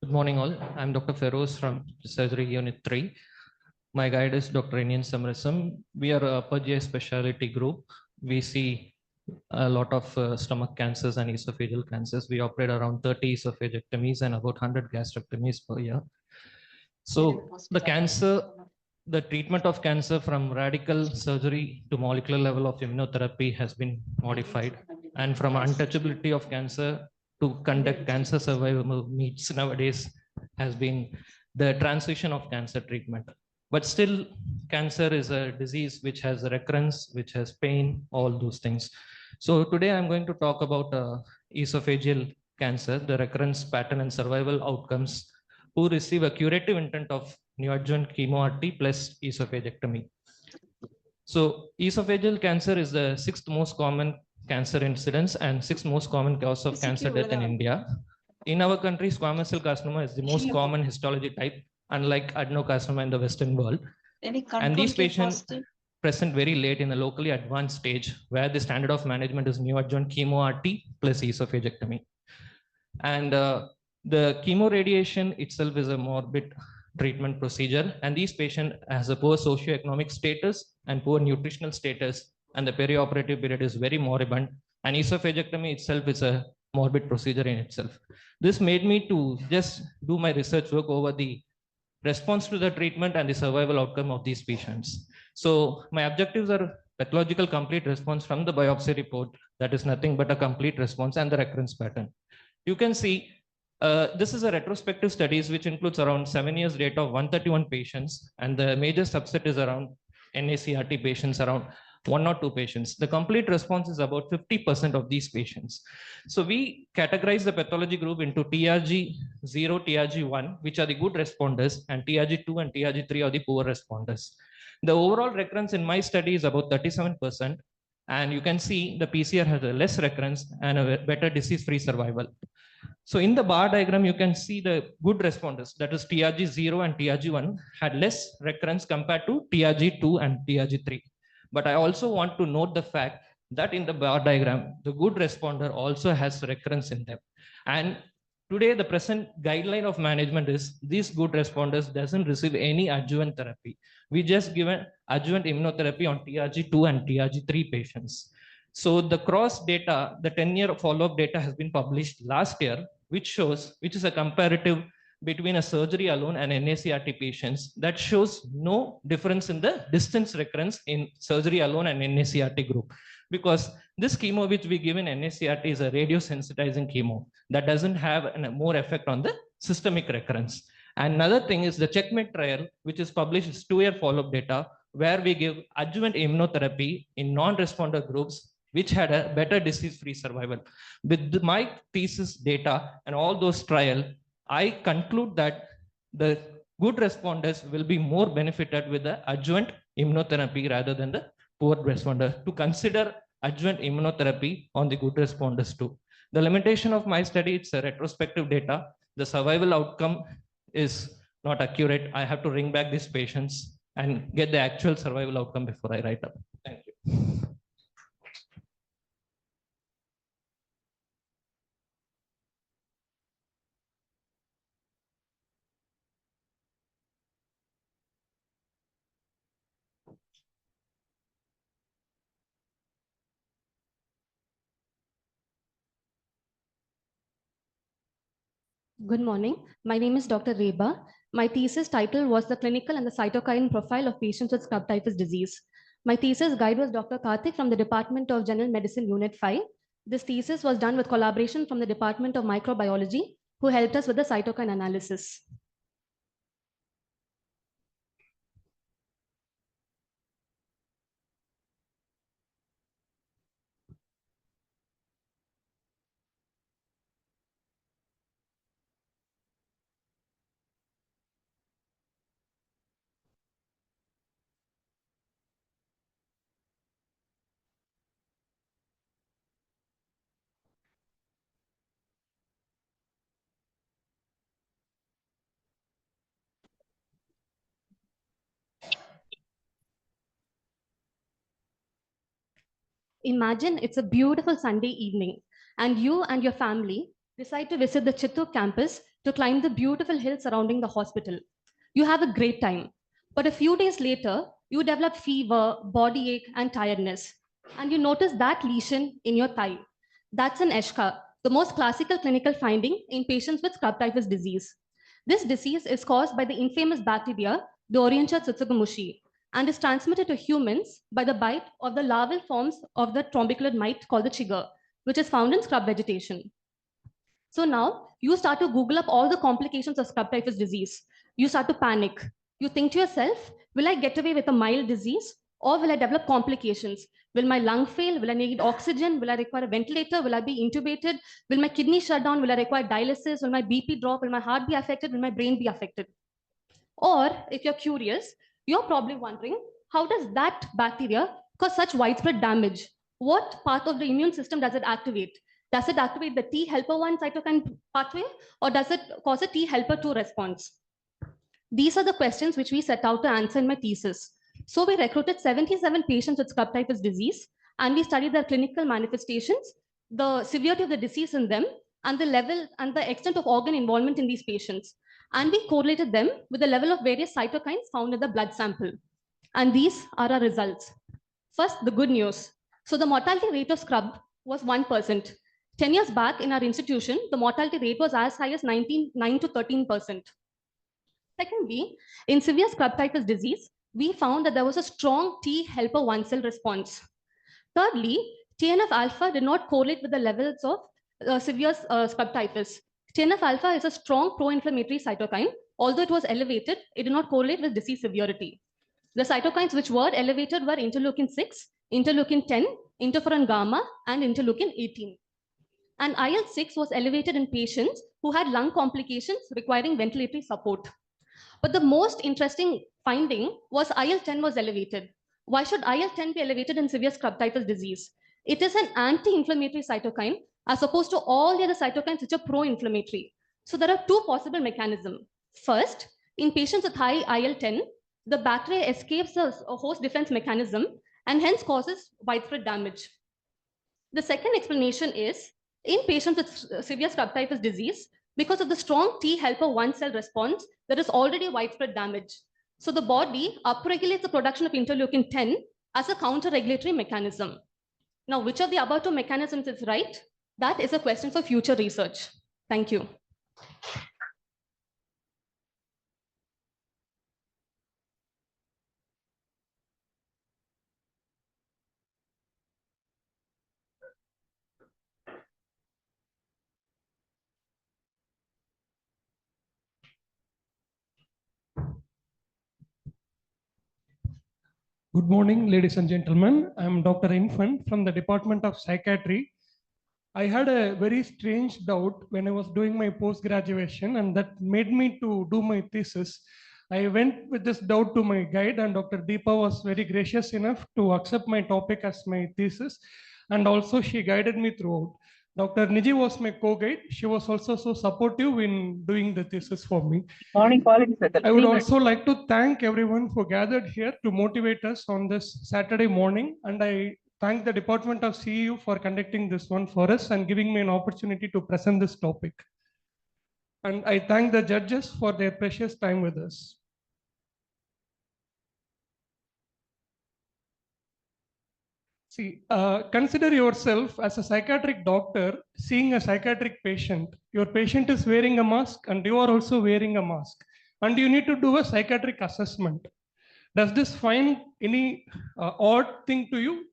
[SPEAKER 11] Good morning all. I'm Dr. Feroz from Surgery Unit 3. My guide is Dr. Inian Samrasam. We are a upper GI specialty group. We see a lot of stomach cancers and esophageal cancers. We operate around 30 esophagectomies and about 100 gastrectomies per year. So the treatment of cancer from radical surgery to molecular level of immunotherapy has been modified. And from untouchability of cancer to conduct cancer survival meets nowadays has been the transition of cancer treatment. But still, cancer is a disease which has recurrence, which has pain, all those things. So today I'm going to talk about esophageal cancer, the recurrence pattern and survival outcomes who receive a curative intent of neoadjuvant chemo-RT plus esophagectomy. So esophageal cancer is the 6th most common cancer incidence and 6th most common cause of cancer death in India. In our country, squamous cell carcinoma is the most common histology type, unlike adenocarcinoma in the Western world. And these patients present very late in a locally advanced stage where the standard of management is neoadjuvant chemo-RT plus esophagectomy. And the chemoradiation itself is a morbid treatment procedure, and these patients has a poor socioeconomic status and poor nutritional status, and the perioperative period is very moribund, and esophagectomy itself is a morbid procedure in itself. This made me to just do my research work over the response to the treatment and the survival outcome of these patients. So my objectives are pathological complete response from the biopsy report, that is nothing but a complete response, and the recurrence pattern. You can see this is a retrospective studies which includes around 7 years data of 131 patients, and the major subset is around NACRT patients, around 1 or 2 patients. The complete response is about 50% of these patients. So we categorize the pathology group into TRG 0, TRG 1, which are the good responders, and TRG 2 and TRG 3 are the poor responders. The overall recurrence in my study is about 37%. And you can see the PCR has a less recurrence and a better disease-free survival. So in the bar diagram, you can see the good responders, that is TRG 0 and TRG 1 had less recurrence compared to TRG 2 and TRG 3. But I also want to note the fact that in the bar diagram, the good responder also has recurrence in them. And today, the present guideline of management is these good responders doesn't receive any adjuvant therapy. We just give an adjuvant immunotherapy on TRG2 and TRG3 patients. So the cross data, the 10-year follow-up data has been published last year, which is a comparative between a surgery alone and NACRT patients that shows no difference in the distance recurrence in surgery alone and NACRT group. Because this chemo which we give in NACRT is a radiosensitizing chemo that doesn't have a more effect on the systemic recurrence. And another thing is the checkmate trial, which is published, is 2-year follow-up data, where we give adjuvant immunotherapy in non-responder groups, which had a better disease-free survival. With my thesis data and all those trials, I conclude that the good responders will be more benefited with the adjuvant immunotherapy rather than the poor responder, to consider adjuvant immunotherapy on the good responders too. The limitation of my study, it's a retrospective data. The survival outcome is not accurate. I have to ring back these patients and get the actual survival outcome before I write up. Thank you.
[SPEAKER 12] Good morning. My name is Dr. Reba. My thesis title was the clinical and the cytokine profile of patients with scrub typhus disease. My thesis guide was Dr. Karthik from the Department of General Medicine Unit 5. This thesis was done with collaboration from the Department of Microbiology, who helped us with the cytokine analysis. Imagine it's a beautiful Sunday evening and you and your family decide to visit the Chittoor campus to climb the beautiful hills surrounding the hospital. You have a great time. But a few days later, you develop fever, body ache, and tiredness. And you notice that lesion in your thigh. That's an eschar, the most classical clinical finding in patients with scrub typhus disease. This disease is caused by the infamous bacteria, the Orientia tsutsugamushi, and is transmitted to humans by the bite of the larval forms of the trombiculid mite called the chigger, which is found in scrub vegetation. So now you start to Google up all the complications of scrub typhus disease. You start to panic. You think to yourself, will I get away with a mild disease or will I develop complications? Will my lung fail? Will I need oxygen? Will I require a ventilator? Will I be intubated? Will my kidney shut down? Will I require dialysis? Will my BP drop? Will my heart be affected? Will my brain be affected? Or if you're curious, you're probably wondering, how does that bacteria cause such widespread damage? What part of the immune system does it activate? Does it activate the T helper 1 cytokine pathway, or does it cause a T helper 2 response? These are the questions which we set out to answer in my thesis. So we recruited 77 patients with scrub typhus disease, and we studied their clinical manifestations, the severity of the disease in them, and the level and the extent of organ involvement in these patients. And we correlated them with the level of various cytokines found in the blood sample. And these are our results. First, the good news. So the mortality rate of scrub was 1%. 10 years back in our institution, the mortality rate was as high as 9 to 13%. Secondly, in severe scrub typhus disease, we found that there was a strong T helper 1 cell response. Thirdly, TNF alpha did not correlate with the levels of severe scrub typhus. TNF alpha is a strong pro-inflammatory cytokine. Although it was elevated, it did not correlate with disease severity. The cytokines which were elevated were interleukin 6, interleukin 10, interferon gamma, and interleukin 18. And IL-6 was elevated in patients who had lung complications requiring ventilatory support. But the most interesting finding was IL-10 was elevated. Why should IL-10 be elevated in severe scrub typhus disease? It is an anti-inflammatory cytokine as opposed to all the other cytokines which are pro-inflammatory. So there are two possible mechanisms. First, in patients with high IL-10, the bacteria escapes a host defense mechanism and hence causes widespread damage. The second explanation is in patients with severe scrub typhus disease, because of the strong T helper 1 cell response, there is already widespread damage. So the body upregulates the production of interleukin 10 as a counter-regulatory mechanism. Now, which of the above two mechanisms is right? That is a question for future research. Thank you.
[SPEAKER 13] Good morning, ladies and gentlemen. I'm Dr. Infant from the Department of Psychiatry. I had a very strange doubt when I was doing my post-graduation, and that made me to do my thesis. I went with this doubt to my guide, and Dr. Deepa was very gracious enough to accept my topic as my thesis, and also she guided me throughout. Dr. Niji was my co-guide. She was also so supportive in doing the thesis for me.
[SPEAKER 14] Morning,
[SPEAKER 13] I would also like to thank everyone who gathered here to motivate us on this Saturday morning. And I thank the Department of CEU for conducting this one for us and giving me an opportunity to present this topic. And I thank the judges for their precious time with us. See, consider yourself as a psychiatric doctor seeing a psychiatric patient. Your patient is wearing a mask and you are also wearing a mask. And you need to do a psychiatric assessment. Does this find any odd thing to you?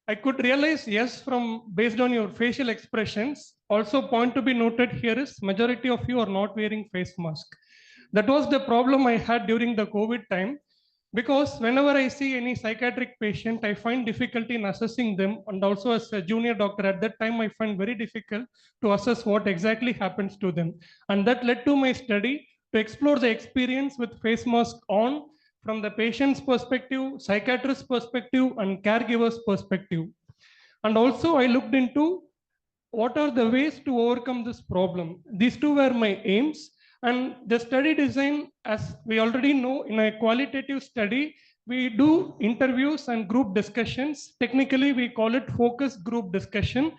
[SPEAKER 13] I could realize yes from based on your facial expressions. Also, point to be noted here is majority of you are not wearing face mask. That was the problem I had during the COVID time. Because whenever I see any psychiatric patient, I find difficulty in assessing them. And also as a junior doctor at that time, I find very difficult to assess what exactly happens to them. And that led to my study to explore the experience with face mask on from the patient's perspective, psychiatrist's perspective, and caregiver's perspective. And also I looked into what are the ways to overcome this problem. These two were my aims. And the study design, as we already know, in a qualitative study, we do interviews and group discussions. Technically, we call it focus group discussion.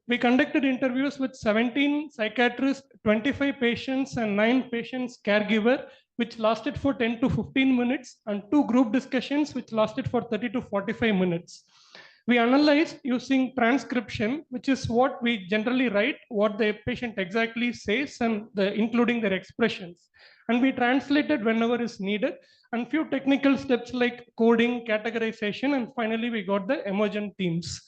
[SPEAKER 13] We conducted interviews with 17 psychiatrists, 25 patients, and 9 patients caregiver, which lasted for 10 to 15 minutes, and 2 group discussions, which lasted for 30 to 45 minutes. We analyzed using transcription, which is what we generally write, what the patient exactly says, and including their expressions. And we translated whenever is needed, and few technical steps like coding, categorization, and finally we got the emergent themes.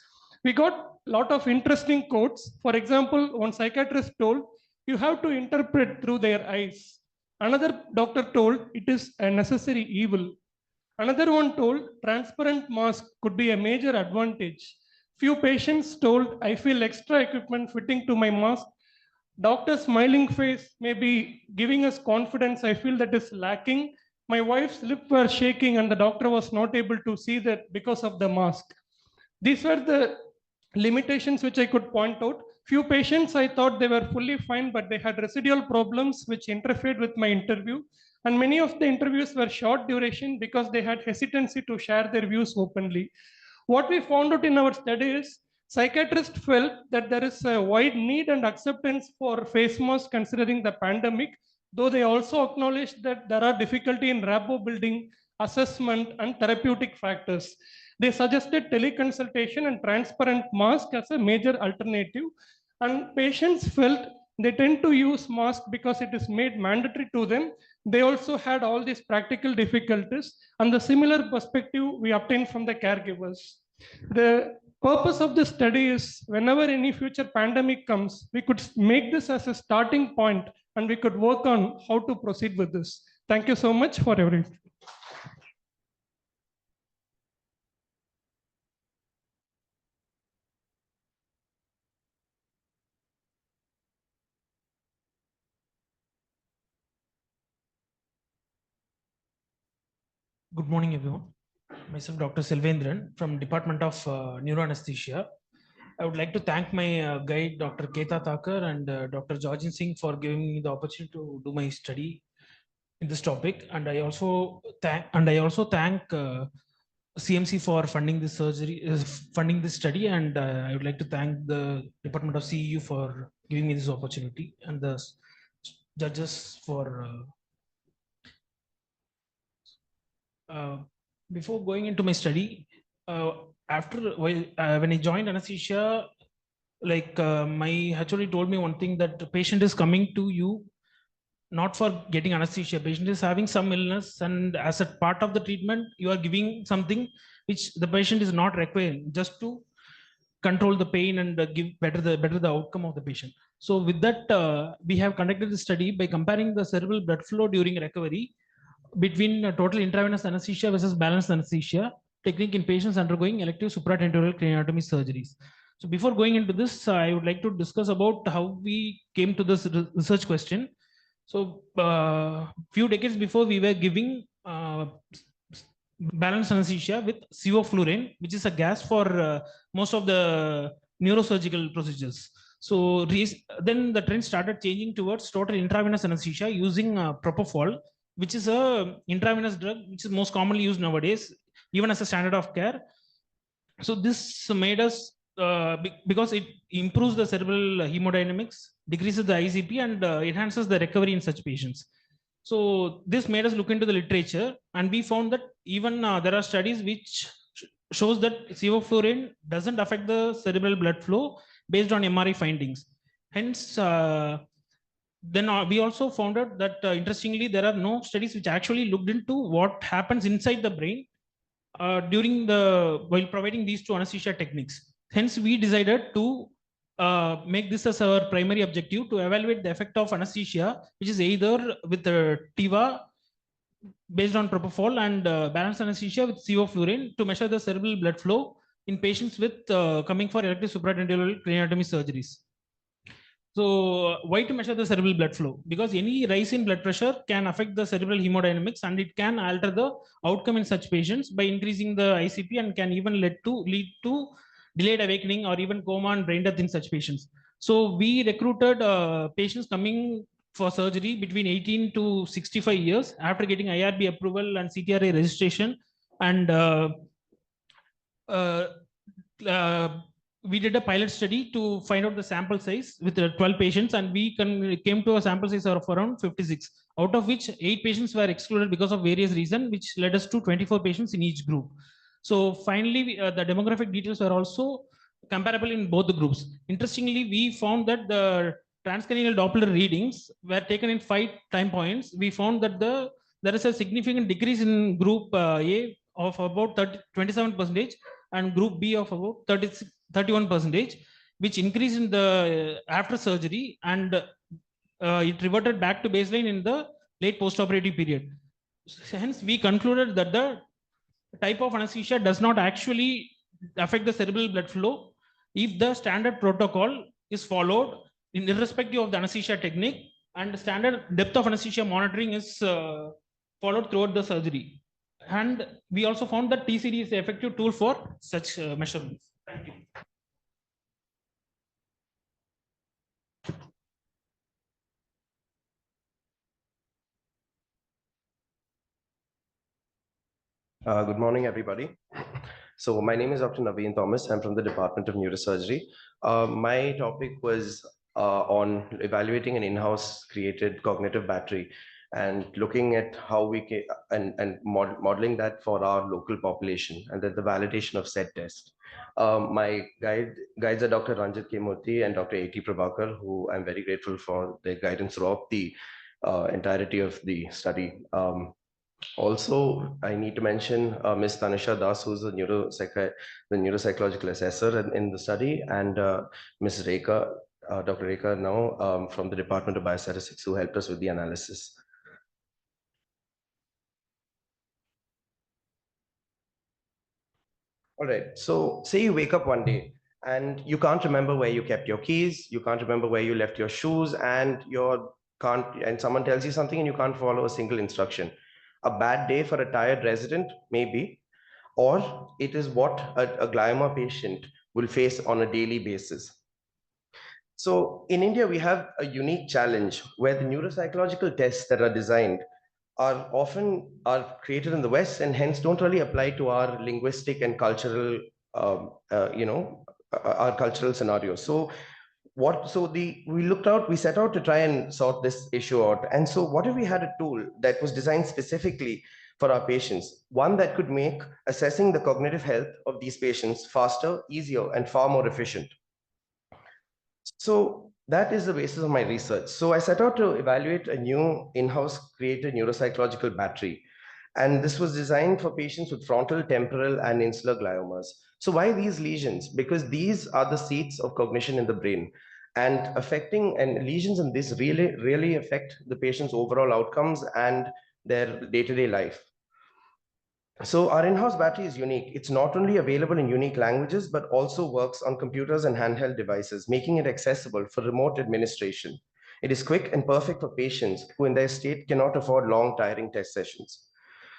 [SPEAKER 13] We got a lot of interesting quotes. For example, one psychiatrist told, you have to interpret through their eyes. Another doctor told, it is a necessary evil. Another one told, transparent mask could be a major advantage. Few patients told, I feel extra equipment fitting to my mask. Doctor's smiling face may be giving us confidence. I feel that is lacking. My wife's lips were shaking and the doctor was not able to see that because of the mask. These were the limitations which I could point out. Few patients, I thought they were fully fine, but they had residual problems which interfered with my interview. And many of the interviews were short duration because they had hesitancy to share their views openly. What we found out in our study is psychiatrists felt that there is a wide need and acceptance for face masks considering the pandemic, though they also acknowledged that there are difficulty in rapport building, assessment, and therapeutic factors. They suggested teleconsultation and transparent mask as a major alternative. And patients felt they tend to use mask because it is made mandatory to them. They also had all these practical difficulties, and the similar perspective we obtained from the caregivers. The purpose of this study is whenever any future pandemic comes, we could make this as a starting point and we could work on how to proceed with this. Thank you so much for everything.
[SPEAKER 14] Good morning, everyone. Myself, Dr. Selvendran from Department of Neuroanesthesia. I would like to thank my guide, Dr. Keta Thakur and Dr. Georgin Singh for giving me the opportunity to do my study in this topic. And I also thank CMC for funding this funding this study. And I would like to thank the Department of CEU for giving me this opportunity and the judges for before going into my study, when I joined anesthesia, my HOD told me one thing, that the patient is coming to you not for getting anesthesia. Patient is having some illness, and as a part of the treatment, you are giving something which the patient is not requiring, just to control the pain and give better the outcome of the patient. So with that, we have conducted the study by comparing the cerebral blood flow during recovery between total intravenous anesthesia versus balanced anesthesia technique in patients undergoing elective supratentorial craniotomy surgeries. So before going into this, I would like to discuss about how we came to this research question. So few decades before, we were giving balanced anesthesia with sevoflurane, which is a gas for most of the neurosurgical procedures. So then the trend started changing towards total intravenous anesthesia using propofol, which is a intravenous drug which is most commonly used nowadays, even as a standard of care. So this made us, because it improves the cerebral hemodynamics, decreases the ICP, and enhances the recovery in such patients. So this made us look into the literature, and we found that even there are studies which shows that sevoflurane doesn't affect the cerebral blood flow based on MRI findings. Hence, then we also found out that interestingly, there are no studies which actually looked into what happens inside the brain while providing these two anesthesia techniques. Hence, we decided to make this as our primary objective, to evaluate the effect of anesthesia, which is either with TIVA based on propofol and balanced anesthesia with sevoflurane, to measure the cerebral blood flow in patients with coming for elective supratentorial craniotomy surgeries. So why to measure the cerebral blood flow? Because any rise in blood pressure can affect the cerebral hemodynamics, and it can alter the outcome in such patients by increasing the ICP, and can even lead to delayed awakening or even coma and brain death in such patients. So we recruited patients coming for surgery between 18 to 65 years after getting IRB approval and CTRA registration, and we did a pilot study to find out the sample size with 12 patients, and we came to a sample size of around 56, out of which 8 patients were excluded because of various reasons, which led us to 24 patients in each group. So finally, the demographic details were also comparable in both the groups. Interestingly, we found that the transcranial Doppler readings were taken in 5 time points. We found that there is a significant decrease in group A of about 27%, and group B of about 31%, which increased in the after surgery, and it reverted back to baseline in the late postoperative period. Hence, we concluded that the type of anesthesia does not actually affect the cerebral blood flow if the standard protocol is followed irrespective of the anesthesia technique, and standard depth of anesthesia monitoring is followed throughout the surgery. And we also found that TCD is an effective tool for such measurements. Thank you.
[SPEAKER 15] Good morning, everybody. So my name is Dr. Naveen Thomas. I'm from the Department of Neurosurgery. My topic was on evaluating an in-house created cognitive battery and looking at how we can and modeling that for our local population, and then the validation of said test. My guides are Dr. Ranjit K. Murthy and Dr. A.T. Prabhakar, who I'm very grateful for their guidance throughout the entirety of the study. Also, I need to mention Ms. Tanisha Das, who's the neuropsychological assessor in the study, and Ms. Rekha, Dr. Rekha now from the Department of Biostatistics, who helped us with the analysis. All right, so say you wake up one day and you can't remember where you kept your keys, you can't remember where you left your shoes, and someone tells you something and you can't follow a single instruction. A bad day for a tired resident, maybe, or it is what a glioma patient will face on a daily basis. So in India, we have a unique challenge where the neuropsychological tests that are designed are often created in the West and hence don't really apply to our linguistic and cultural, our cultural scenarios. So we set out to try and sort this issue out. And so what if we had a tool that was designed specifically for our patients, one that could make assessing the cognitive health of these patients faster, easier, and far more efficient? So that is the basis of my research. So I set out to evaluate a new in-house created neuropsychological battery. And this was designed for patients with frontal, temporal, and insular gliomas. So why these lesions? Because these are the seats of cognition in the brain, and lesions in this really affect the patient's overall outcomes and their day-to-day life. So our in-house battery is unique. It's not only available in unique languages, but also works on computers and handheld devices, making it accessible for remote administration. It is quick and perfect for patients who in their state cannot afford long, tiring test sessions.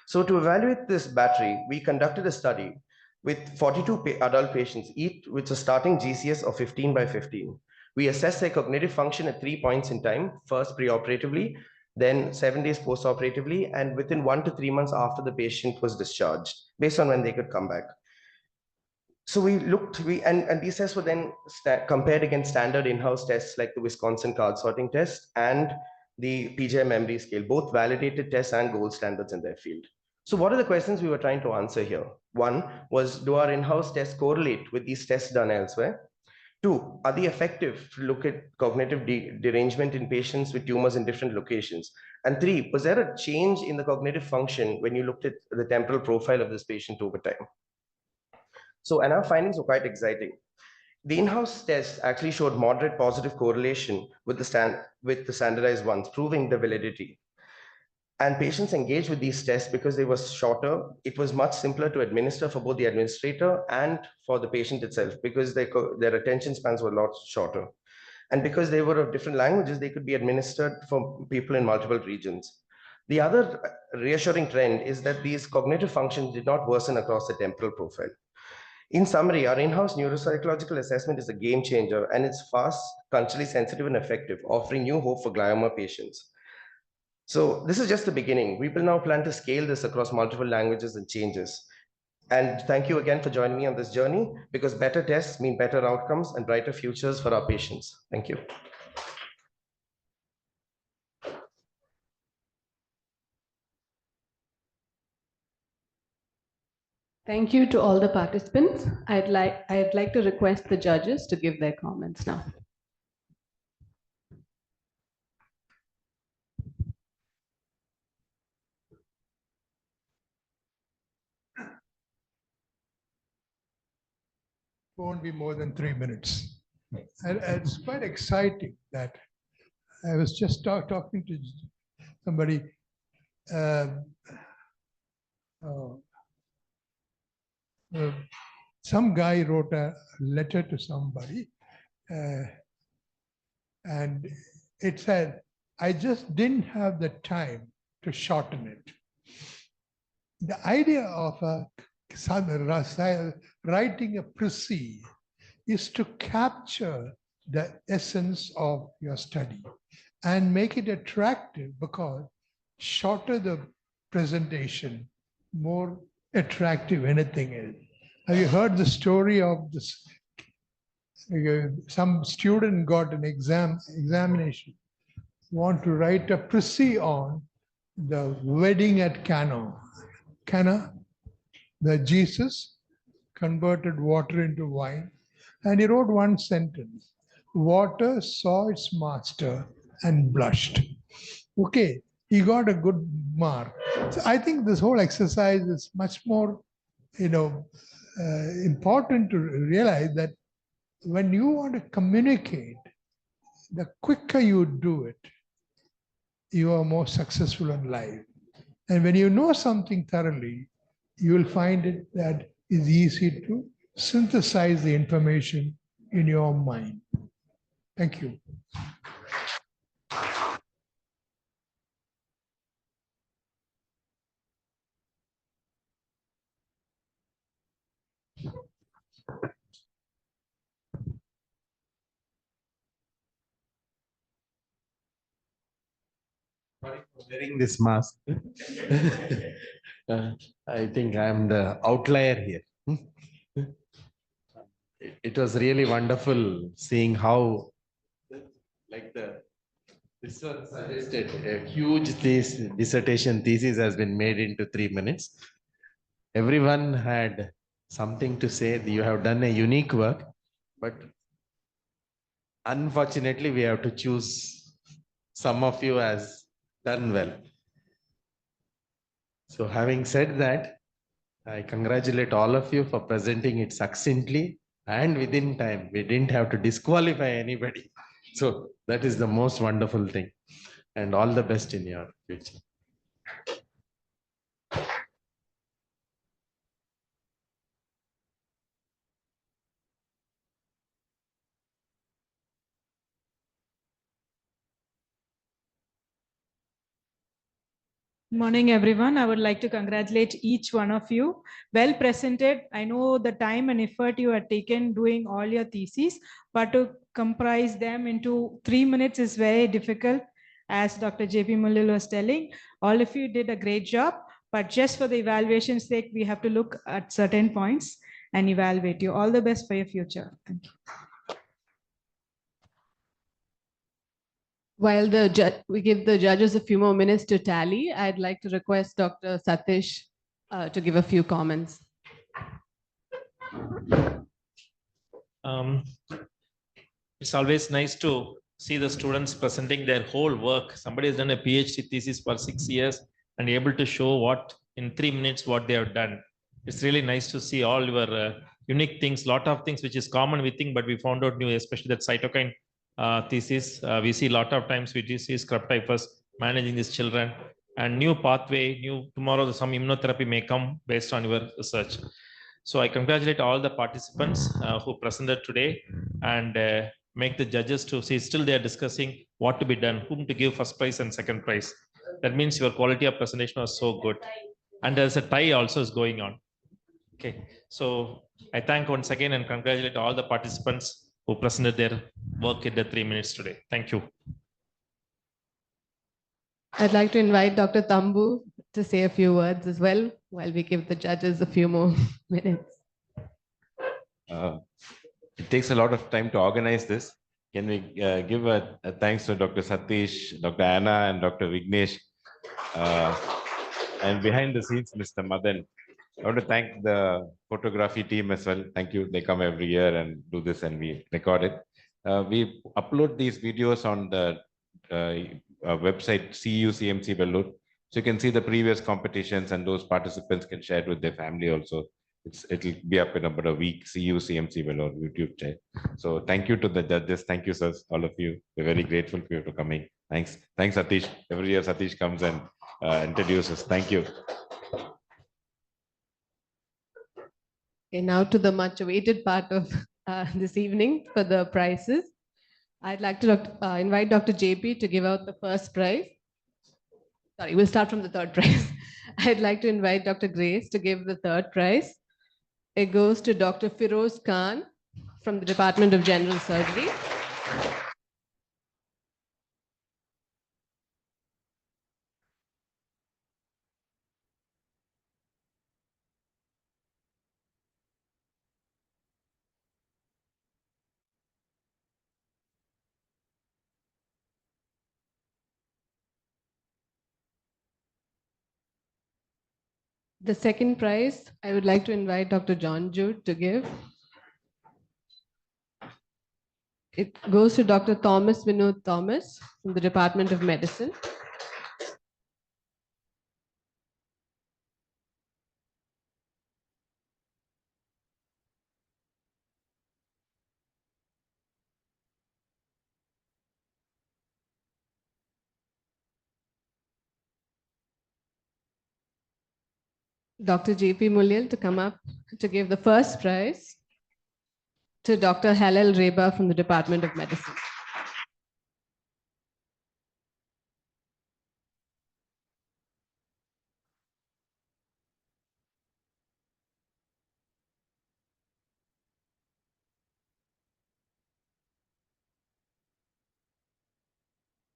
[SPEAKER 15] So to evaluate this battery, we conducted a study with 42 adult patients, each with a starting GCS of 15 by 15. We assessed their cognitive function at 3 points in time, first preoperatively, then 7 days postoperatively, and within 1 to 3 months after the patient was discharged, based on when they could come back. So and these tests were then compared against standard in-house tests like the Wisconsin card sorting test and the PJ memory scale, both validated tests and gold standards in their field. So what are the questions we were trying to answer here? One was, do our in-house tests correlate with these tests done elsewhere? 2, are they effective to look at cognitive derangement in patients with tumors in different locations? And 3, was there a change in the cognitive function when you looked at the temporal profile of this patient over time? And our findings were quite exciting. The in-house test actually showed moderate positive correlation with the standardized ones, proving the validity. And patients engaged with these tests because they were shorter. It was much simpler to administer for both the administrator and for the patient itself, because their attention spans were a lot shorter. And because they were of different languages, they could be administered for people in multiple regions. The other reassuring trend is that these cognitive functions did not worsen across the temporal profile. In summary, our in-house neuropsychological assessment is a game changer, and it's fast, culturally sensitive, and effective, offering new hope for glioma patients. So this is just the beginning. We will now plan to scale this across multiple languages and changes. And thank you again for joining me on this journey, because better tests mean better outcomes and brighter futures for our patients. Thank you.
[SPEAKER 1] Thank you to all the participants. I'd like to request the judges to give their comments now.
[SPEAKER 16] Won't be more than 3 minutes. And it's quite exciting that I was just talking to somebody. Some guy wrote a letter to somebody, and it said, I just didn't have the time to shorten it. The idea of writing a précis is to capture the essence of your study and make it attractive, because shorter the presentation, more attractive anything is. Have you heard the story of this? Some student got an examination, want to write a précis on the wedding at Cana. Cana, the Jesus converted water into wine, and he wrote one sentence: water saw its master and blushed. Okay, he got a good mark. So I think this whole exercise is much more, important to realize that when you want to communicate, the quicker you do it, you are more successful in life. And when you know something thoroughly, you will find it that is easy to synthesize the information in your mind. Thank you.
[SPEAKER 17] Wearing this mask. I think I'm the outlier here. It was really wonderful seeing how, this one suggested, a huge dissertation thesis has been made into 3 minutes. Everyone had something to say. You have done a unique work, but unfortunately, we have to choose some of you as done well. So having said that, I congratulate all of you for presenting it succinctly and within time. We didn't have to disqualify anybody. So that is the most wonderful thing, and all the best in your future.
[SPEAKER 4] Morning, everyone. I would like to congratulate each one of you. Well presented. I know the time and effort you had taken doing all your theses, but to comprise them into 3 minutes is very difficult. As Dr. JP Mullil was telling, all of you did a great job, but just for the evaluation's sake, we have to look at certain points and evaluate you. All the best for your future. Thank you.
[SPEAKER 1] While we give the judges a few more minutes to tally, I'd like to request Dr. Satish to give a few comments.
[SPEAKER 3] It's always nice to see the students presenting their whole work. Somebody has done a PhD thesis for 6 years and able to show what in 3 minutes what they have done. It's really nice to see all your unique things, lot of things which is common we think, but we found out new, especially that cytokine thesis. We see a lot of times we do see scrub typhus managing these children, and new pathway, tomorrow some immunotherapy may come based on your research. So I congratulate all the participants who presented today, and make the judges to see still they are discussing what to be done, whom to give first prize and second prize. That means your quality of presentation was so good. And there's a tie also is going on. Okay, so I thank once again and congratulate all the participants who presented their work in the 3 minutes today. Thank you.
[SPEAKER 18] I'd like to invite Dr. Tambu to say a few words as well while we give the judges a few more minutes.
[SPEAKER 19] It takes a lot of time to organize this. Can we give a thanks to Dr. Satish, Dr. Anna, and Dr. Vignesh, and behind the scenes, Mr. Madan. I want to thank the photography team as well. Thank you. They come every year and do this, and we record it. We upload these videos on the website CEU CMC Vellore. So you can see the previous competitions, and those participants can share it with their family also. It'll be up in about a week. CEU CMC Vellore YouTube channel. So thank you to the judges. Thank you, sirs, all of you. We're very grateful for you for coming. Thanks, Satish. Every year Satish comes and introduces. Thank you.
[SPEAKER 18] Okay, now to the much awaited part of this evening for the prizes. I'd like to invite Dr. JP to give out the first prize. Sorry, we'll start from the third prize. I'd like to invite Dr. Grace to give the third prize. It goes to Dr. Firoz Khan from the Department of General Surgery. The second prize, I would like to invite Dr. John Jude to give. It goes to Dr. Thomas Vinod Thomas from the Department of Medicine. Dr. JP Mulyal to come up to give the first prize to Dr. Halal Reba from the Department of Medicine.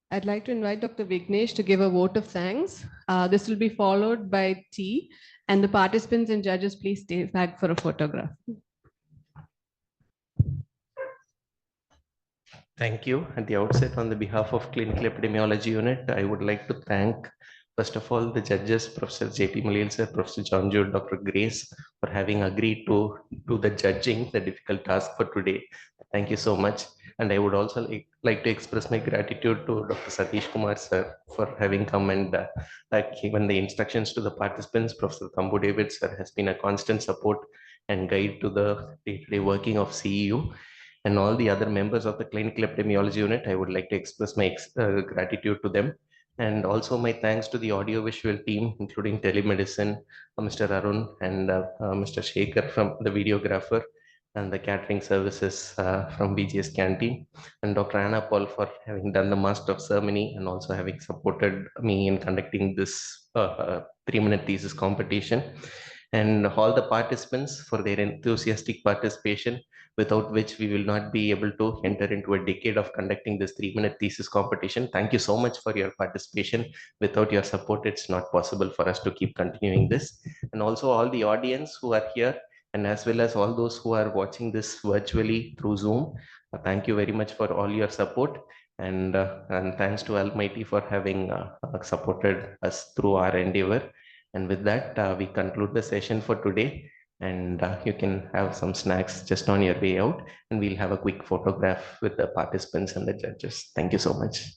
[SPEAKER 18] I'd like to invite Dr. Vignesh to give a vote of thanks. This will be followed by tea, and the participants and judges, please stay back for a photograph.
[SPEAKER 15] Thank you. At the outset, on the behalf of Clinical Epidemiology Unit, I would like to thank, first of all, the judges, Professor J.P. Mulyal sir, Professor John Jude, Dr. Grace, for having agreed to do the judging, the difficult task for today. Thank you so much. And I would also like to express my gratitude to Dr. Satish Kumar sir for having come and given the instructions to the participants. Professor Thambu David sir has been a constant support and guide to the day-to-day working of CEU. And all the other members of the Clinical Epidemiology Unit, I would like to express my gratitude to them. And also my thanks to the audiovisual team, including telemedicine, Mr. Arun and Mr. Shekhar from the videographer, and the catering services from BGS Canteen, and Dr. Anna Paul for having done the master of ceremony and also having supported me in conducting this 3-minute thesis competition, and all the participants for their enthusiastic participation, without which we will not be able to enter into a decade of conducting this 3-minute thesis competition. Thank you so much for your participation. Without your support, it's not possible for us to keep continuing this. And also all the audience who are here, and as well as all those who are watching this virtually through Zoom. Thank you very much for all your support, and thanks to Almighty for having supported us through our endeavor. And with that, we conclude the session for today, and you can have some snacks just on your way out, and we'll have a quick photograph with the participants and the judges. Thank you so much.